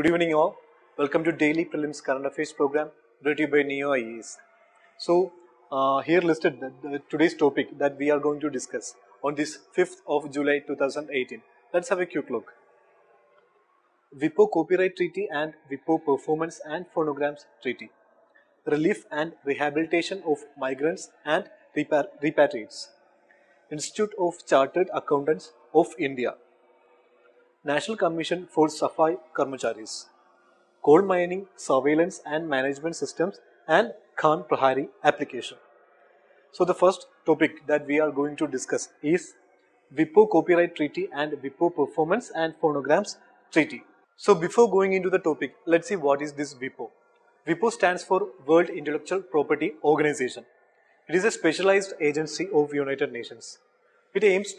Good evening all. Welcome to Daily Prelims Current Affairs program brought to you by Ekam IAS. So here listed today's topic that we are going to discuss on this 5th of July 2018. Let's have a quick look. WIPO Copyright Treaty and WIPO Performance and Phonograms Treaty. Relief and Rehabilitation of Migrants and Repatriates. Institute of Chartered Accountants of India. National Commission for Safai Karmacharis. Coal Mining, Surveillance and Management Systems and Khan Prahari Application. So the first topic that we are going to discuss is WIPO Copyright Treaty and WIPO Performance and Phonograms Treaty. So before going into the topic, let's see what is this WIPO. WIPO stands for World Intellectual Property Organization. It is a specialized agency of United Nations. It aims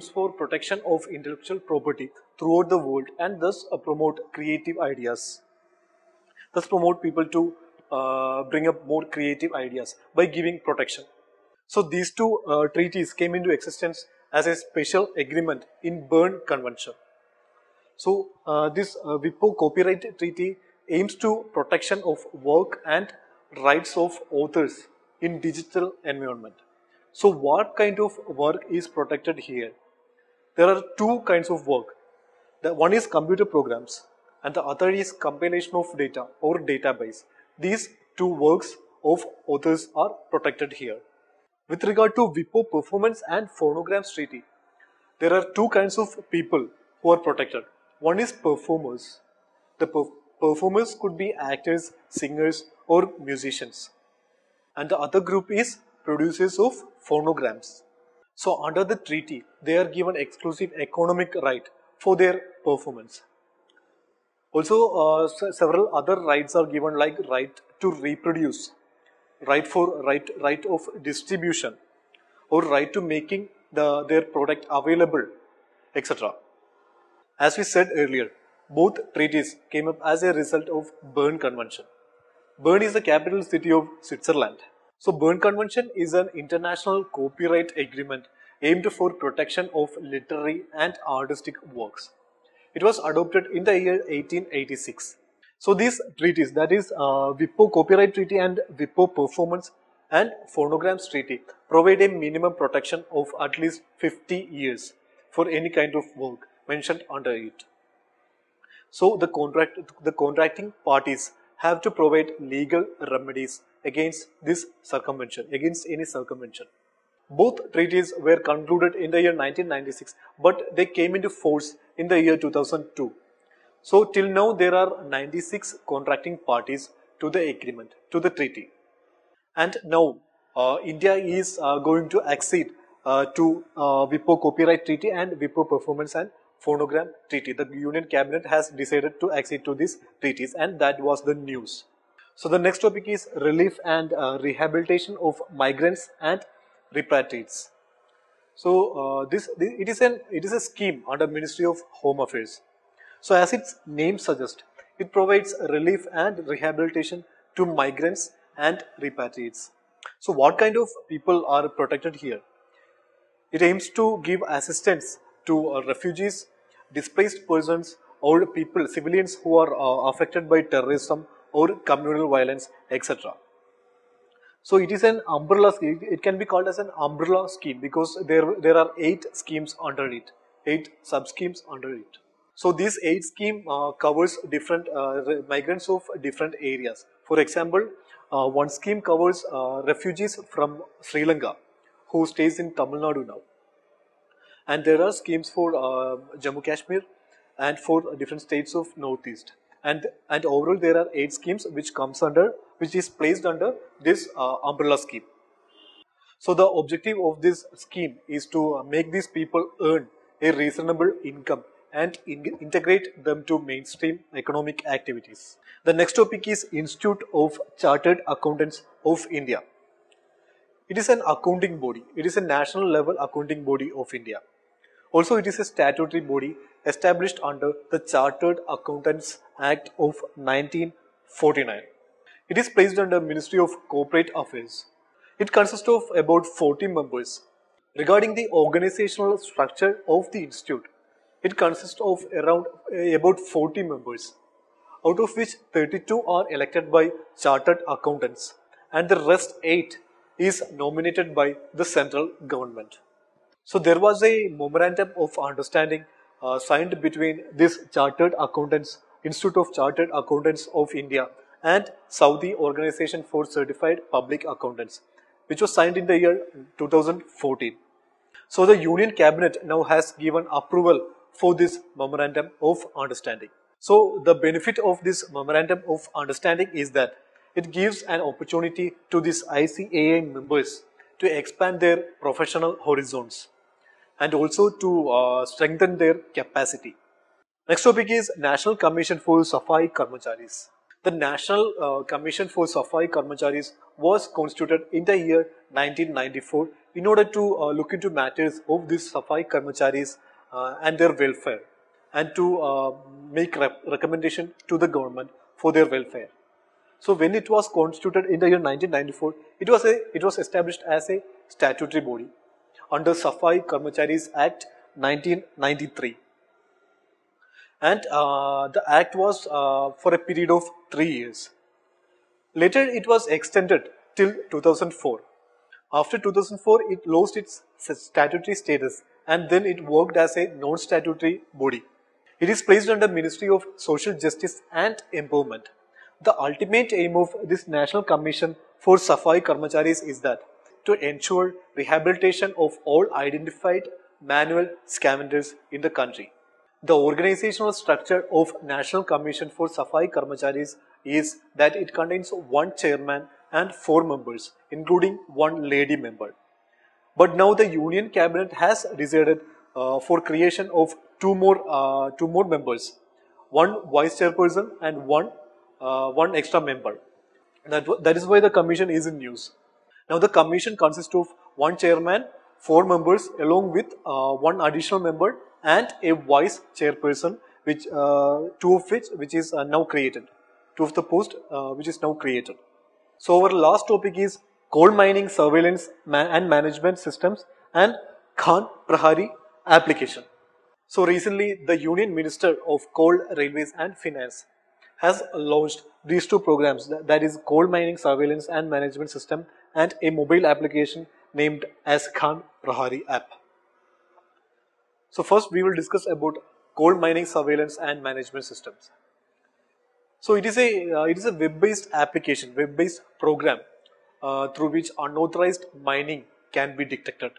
for protection of intellectual property throughout the world and thus promote creative ideas. Thus promote people to bring up more creative ideas by giving protection. So these two treaties came into existence as a special agreement in Berne Convention. So this WIPO Copyright Treaty aims to protection of work and rights of authors in digital environment. So what kind of work is protected here? There are two kinds of work. The one is computer programs and the other is compilation of data or database. These two works of authors are protected here. With regard to WIPO Performance and Phonograms Treaty, there are two kinds of people who are protected. One is performers. The performers could be actors, singers or musicians. And the other group is producers of phonograms. So under the treaty, they are given exclusive economic right for their performance. Also, several other rights are given, like right to reproduce, right of distribution, or right to making their product available, etc. As we said earlier, both treaties came up as a result of Berne Convention. Bern is the capital city of Switzerland. So Berne Convention is an international copyright agreement aimed for protection of literary and artistic works. It was adopted in the year 1886. So these treaties, that is WIPO Copyright Treaty and WIPO Performance and Phonograms Treaty, provide a minimum protection of at least 50 years for any kind of work mentioned under it. So the contracting parties have to provide legal remedies against this circumvention, against any circumvention. Both treaties were concluded in the year 1996, but they came into force in the year 2002. So till now there are 96 contracting parties to the agreement, to the treaty. And now India is going to accede to WIPO Copyright Treaty and WIPO Performance and Phonogram Treaty. The Union Cabinet has decided to accede to these treaties, and that was the news. So the next topic is relief and rehabilitation of migrants and repatriates. So it is a scheme under Ministry of Home Affairs. So as its name suggests, it provides relief and rehabilitation to migrants and repatriates. So what kind of people are protected here? It aims to give assistance to refugees, displaced persons, or people, civilians who are affected by terrorism or communal violence, etc. So it is an umbrella scheme. It can be called as an umbrella scheme because there are 8 schemes under it, 8 sub-schemes under it. So this 8 scheme covers different migrants of different areas. For example, one scheme covers refugees from Sri Lanka who stays in Tamil Nadu now. And there are schemes for Jammu Kashmir and for different states of Northeast. And overall there are 8 schemes which is placed under this umbrella scheme. So the objective of this scheme is to make these people earn a reasonable income and integrate them to mainstream economic activities. The next topic is Institute of Chartered Accountants of India. It is an accounting body. It is a national level accounting body of India. Also, it is a statutory body established under the Chartered Accountants Act of 1949. It is placed under Ministry of Corporate Affairs. It consists of about 40 members. Regarding the organizational structure of the institute, It consists of around about 40 members, out of which 32 are elected by chartered accountants and the rest 8 is nominated by the central government. So there was a memorandum of understanding signed between this Chartered Accountants Institute of Chartered Accountants of India and Saudi Organization for Certified Public Accountants, which was signed in the year 2014. So the Union Cabinet now has given approval for this memorandum of understanding. So the benefit of this memorandum of understanding is that it gives an opportunity to these ICAI members to expand their professional horizons and also to strengthen their capacity. Next topic is National Commission for Safai Karmacharis. The National Commission for Safai Karmacharis was constituted in the year 1994 in order to look into matters of these Safai Karmacharis and their welfare and to make recommendation to the government for their welfare. So when it was constituted in the year 1994, it was established as a statutory body under Safai Karmacharis Act 1993. And the act was for a period of 3 years. Later it was extended till 2004. After 2004, it lost its statutory status and then it worked as a non-statutory body. It is placed under Ministry of Social Justice and Empowerment. The ultimate aim of this National Commission for Safai Karmacharis is that to ensure rehabilitation of all identified manual scavengers in the country. The organizational structure of National Commission for Safai Karmacharis is that it contains one chairman and 4 members, including 1 lady member. But now the Union Cabinet has decided for creation of two more members, 1 vice chairperson and one extra member. That is why the commission is in news. Now the commission consists of 1 chairman, 4 members along with 1 additional member and a vice chairperson, which 2 of which is now created. 2 of the post which is now created. So our last topic is coal mining surveillance and management systems and Khan Prahari application. So recently the Union Minister of Coal, Railways and Finance has launched these 2 programs, that is coal mining surveillance and management system and a mobile application named as Khan Prahari app. So first we will discuss about coal mining surveillance and management systems. So it is a web-based application, web-based program through which unauthorized mining can be detected.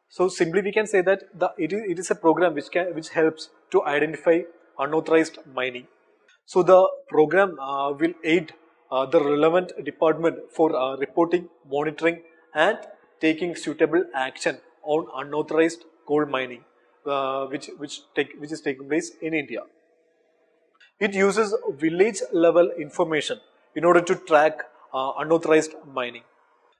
So simply we can say that it is a program which helps to identify unauthorized mining. So the program will aid the relevant department for reporting, monitoring and taking suitable action on unauthorized coal mining which is taking place in India. It uses village level information in order to track unauthorized mining.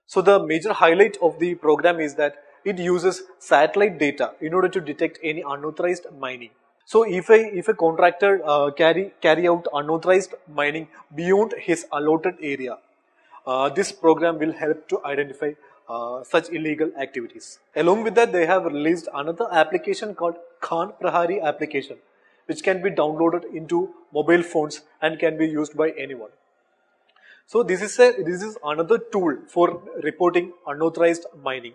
So the major highlight of the program is that it uses satellite data in order to detect any unauthorized mining. So if a contractor carry out unauthorized mining beyond his allotted area, this program will help to identify such illegal activities. Along with that, they have released another application called Khan Prahari application, which can be downloaded into mobile phones and can be used by anyone. So this is another tool for reporting unauthorized mining.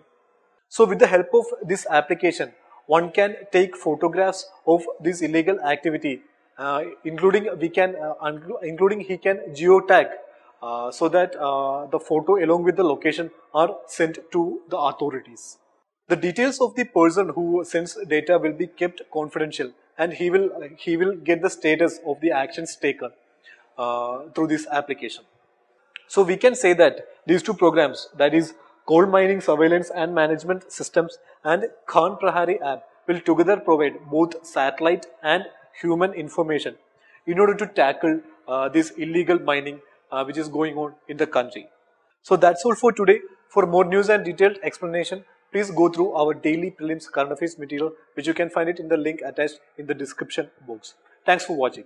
So with the help of this application, one can take photographs of this illegal activity, including he can geotag so that the photo along with the location are sent to the authorities. The details of the person who sends data will be kept confidential, and he will get the status of the actions taken through this application. So we can say that these 2 programs, that is coal mining surveillance and management systems and Khan Prahari app, will together provide both satellite and human information in order to tackle this illegal mining which is going on in the country. So that's all for today. For more news and detailed explanation, please go through our daily prelims current affairs material, which you can find it in the link attached in the description box. Thanks for watching.